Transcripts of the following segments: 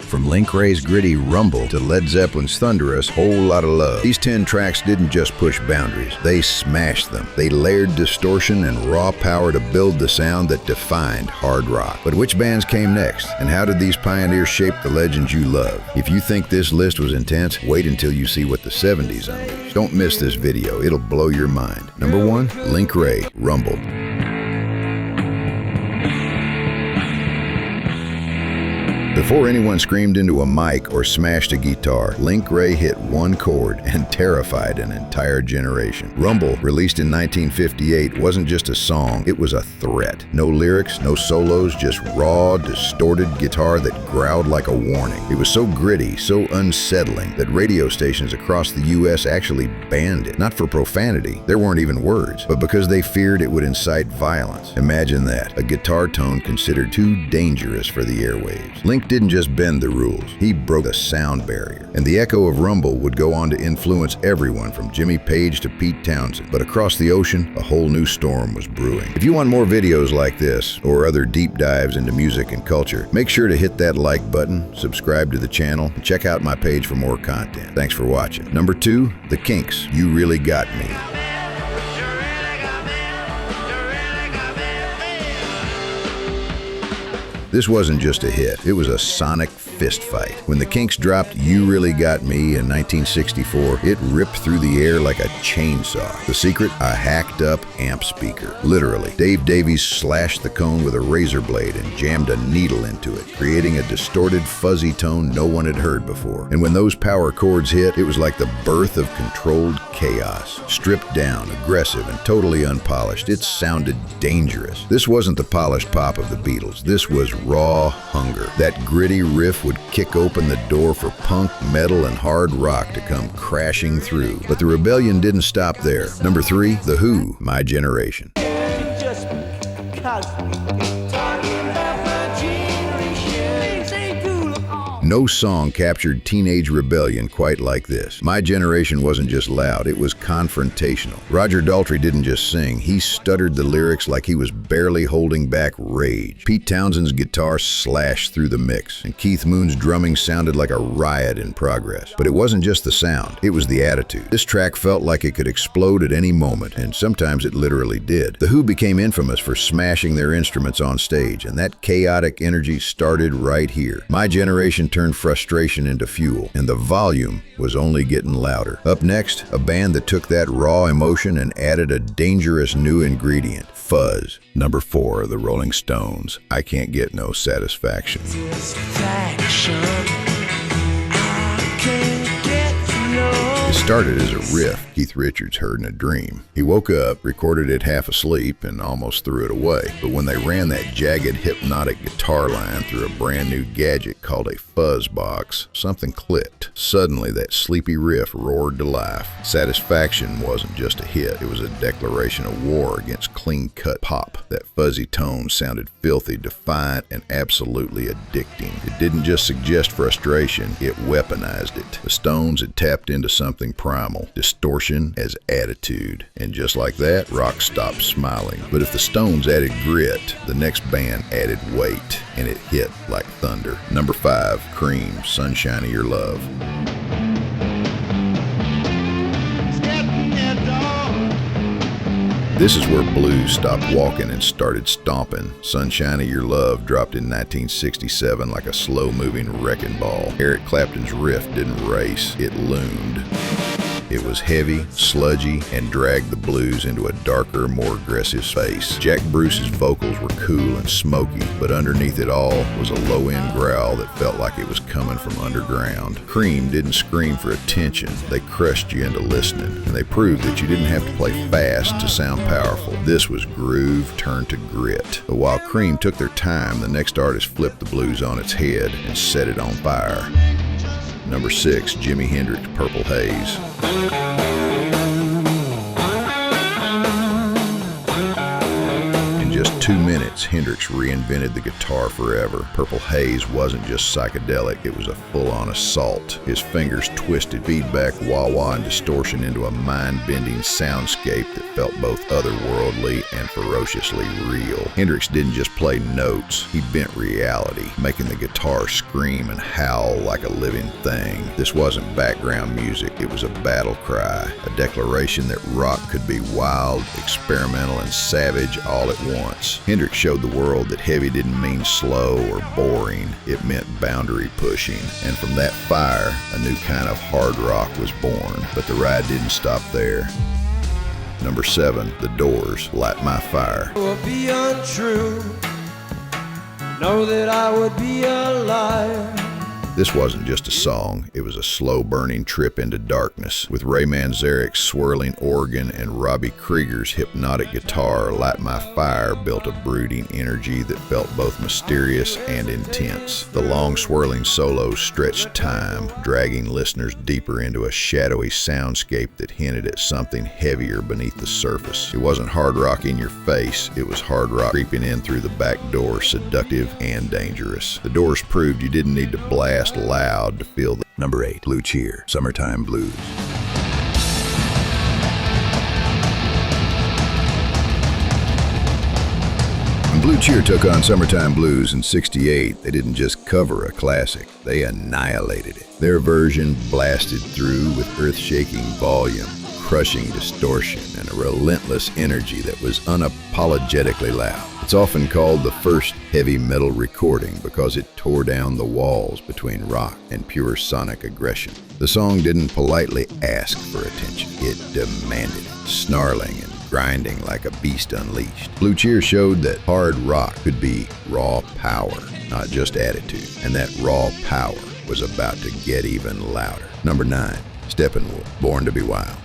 From Link Wray's gritty Rumble to Led Zeppelin's thunderous Lotta Love, these 10 tracks didn't just push boundaries, they smashed them. They layered distortion and raw power to build the sound that defined hard rock. But which bands came next, and how did these pioneers shape the legends you love? If you think this list was intense, wait until you see what the 70s unleashed. Don't miss this video, it'll blow your mind. Number 1, Link Wray, Rumble. Before anyone screamed into a mic or smashed a guitar, Link Wray hit one chord and terrified an entire generation. Rumble, released in 1958, wasn't just a song, it was a threat. No lyrics, no solos, just raw, distorted guitar that growled like a warning. It was so gritty, so unsettling, that radio stations across the US actually banned it. Not for profanity, there weren't even words, but because they feared it would incite violence. Imagine that, a guitar tone considered too dangerous for the airwaves. Link didn't just bend the rules, he broke the sound barrier. And the echo of Rumble would go on to influence everyone from Jimmy Page to Pete Townsend. But across the ocean, a whole new storm was brewing. If you want more videos like this, or other deep dives into music and culture, make sure to hit that like button, subscribe to the channel, and check out my page for more content. Thanks for watching. Number 2, The Kinks, You Really Got Me. This wasn't just a hit, it was a sonic fist fight. When the Kinks dropped You Really Got Me in 1964, it ripped through the air like a chainsaw. The secret? A hacked up amp speaker. Literally. Dave Davies slashed the cone with a razor blade and jammed a needle into it, creating a distorted, fuzzy tone no one had heard before. And when those power chords hit, it was like the birth of controlled chaos. Stripped down, aggressive, and totally unpolished, it sounded dangerous. This wasn't the polished pop of the Beatles. This was raw hunger. That gritty riff would kick open the door for punk, metal, and hard rock to come crashing through. But the rebellion didn't stop there. Number 3, The Who, My Generation. No song captured teenage rebellion quite like this. My Generation wasn't just loud, it was confrontational. Roger Daltrey didn't just sing, he stuttered the lyrics like he was barely holding back rage. Pete Townsend's guitar slashed through the mix, and Keith Moon's drumming sounded like a riot in progress. But it wasn't just the sound, it was the attitude. This track felt like it could explode at any moment, and sometimes it literally did. The Who became infamous for smashing their instruments on stage, and that chaotic energy started right here. My Generation turned frustration into fuel, and the volume was only getting louder. Up next, a band that took that raw emotion and added a dangerous new ingredient, fuzz. Number 4, The Rolling Stones, I Can't Get No Satisfaction. It started as a riff Keith Richards heard in a dream. He woke up, recorded it half asleep, and almost threw it away. But when they ran that jagged, hypnotic guitar line through a brand new gadget called a fuzz box, something clicked. Suddenly, that sleepy riff roared to life. Satisfaction wasn't just a hit, it was a declaration of war against clean-cut pop. That fuzzy tone sounded filthy, defiant, and absolutely addicting. It didn't just suggest frustration, it weaponized it. The Stones had tapped into something primal, distortion as attitude. And just like that, rock stopped smiling. But if the Stones added grit, the next band added weight, and it hit like thunder. Number 5, Cream, Sunshine of Your Love. This is where blues stopped walking and started stomping. Sunshine of Your Love dropped in 1967 like a slow-moving wrecking ball. Eric Clapton's riff didn't race, it loomed. It was heavy, sludgy, and dragged the blues into a darker, more aggressive space. Jack Bruce's vocals were cool and smoky, but underneath it all was a low-end growl that felt like it was coming from underground. Cream didn't scream for attention, they crushed you into listening, and they proved that you didn't have to play fast to sound powerful. This was groove turned to grit. But while Cream took their time, the next artist flipped the blues on its head and set it on fire. Number 6, Jimi Hendrix, Purple Haze. In just 2 2 minutes, Hendrix reinvented the guitar forever. Purple Haze wasn't just psychedelic, it was a full-on assault. His fingers twisted feedback, wah-wah, and distortion into a mind-bending soundscape that felt both otherworldly and ferociously real. Hendrix didn't just play notes, he bent reality, making the guitar scream and howl like a living thing. This wasn't background music, it was a battle cry, a declaration that rock could be wild, experimental, and savage all at once. Hendrix showed the world that heavy didn't mean slow or boring, it meant boundary pushing. And from that fire, a new kind of hard rock was born. But the ride didn't stop there. Number 7, The Doors, Light My Fire. It would be untrue, know that I would be a liar. This wasn't just a song, it was a slow-burning trip into darkness. With Ray Manzarek's swirling organ and Robbie Krieger's hypnotic guitar, Light My Fire built a brooding energy that felt both mysterious and intense. The long swirling solos stretched time, dragging listeners deeper into a shadowy soundscape that hinted at something heavier beneath the surface. It wasn't hard rock in your face, it was hard rock creeping in through the back door, seductive and dangerous. The Doors proved you didn't need to blast loud to feel the. Number 8, Blue Cheer, Summertime Blues. When Blue Cheer took on Summertime Blues in '68, they didn't just cover a classic, they annihilated it. Their version blasted through with earth-shaking volume, crushing distortion, and a relentless energy that was unapologetically loud. It's often called the first heavy metal recording because it tore down the walls between rock and pure sonic aggression. The song didn't politely ask for attention, it demanded it, snarling and grinding like a beast unleashed. Blue Cheer showed that hard rock could be raw power, not just attitude, and that raw power was about to get even louder. Number 9, Steppenwolf, Born to Be Wild.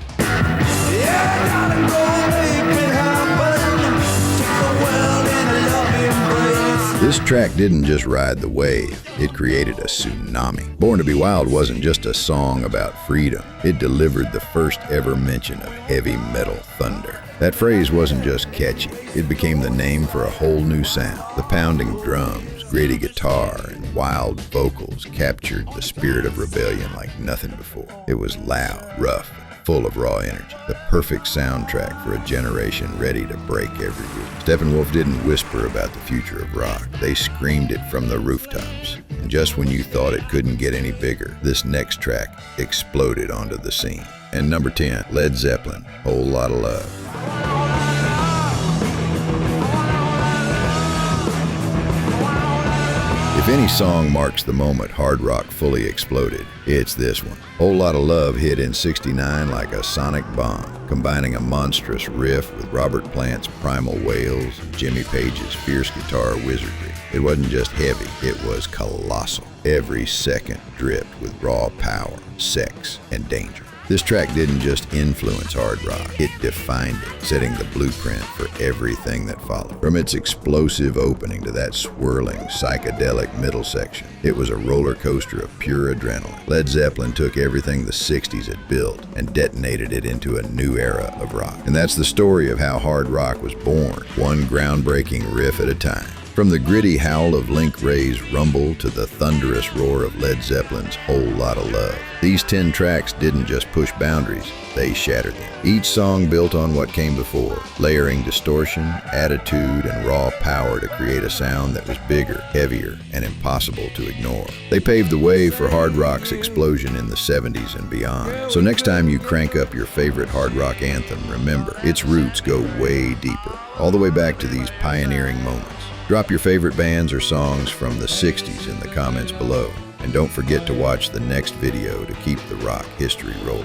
This track didn't just ride the wave, it created a tsunami. Born to Be Wild wasn't just a song about freedom, it delivered the first ever mention of heavy metal thunder. That phrase wasn't just catchy, it became the name for a whole new sound. The pounding drums, gritty guitar, and wild vocals captured the spirit of rebellion like nothing before. It was loud, rough, full of raw energy, the perfect soundtrack for a generation ready to break every rule. Steppenwolf didn't whisper about the future of rock, they screamed it from the rooftops. And just when you thought it couldn't get any bigger, this next track exploded onto the scene. And number 10, Led Zeppelin, Whole Lotta Love. If any song marks the moment hard rock fully exploded, it's this one. Whole Lotta Love hit in '69 like a sonic bomb, combining a monstrous riff with Robert Plant's primal wails and Jimmy Page's fierce guitar wizardry. It wasn't just heavy, it was colossal. Every second dripped with raw power, sex, and danger. This track didn't just influence hard rock, it defined it, setting the blueprint for everything that followed. From its explosive opening to that swirling, psychedelic middle section, it was a roller coaster of pure adrenaline. Led Zeppelin took everything the 60s had built and detonated it into a new era of rock. And that's the story of how hard rock was born, one groundbreaking riff at a time. From the gritty howl of Link Wray's Rumble to the thunderous roar of Led Zeppelin's Whole Lotta Love, these 10 tracks didn't just push boundaries, they shattered them. Each song built on what came before, layering distortion, attitude, and raw power to create a sound that was bigger, heavier, and impossible to ignore. They paved the way for hard rock's explosion in the 70s and beyond. So next time you crank up your favorite hard rock anthem, remember, its roots go way deeper, all the way back to these pioneering moments. Drop your favorite bands or songs from the 60s in the comments below. And don't forget to watch the next video to keep the rock history rolling.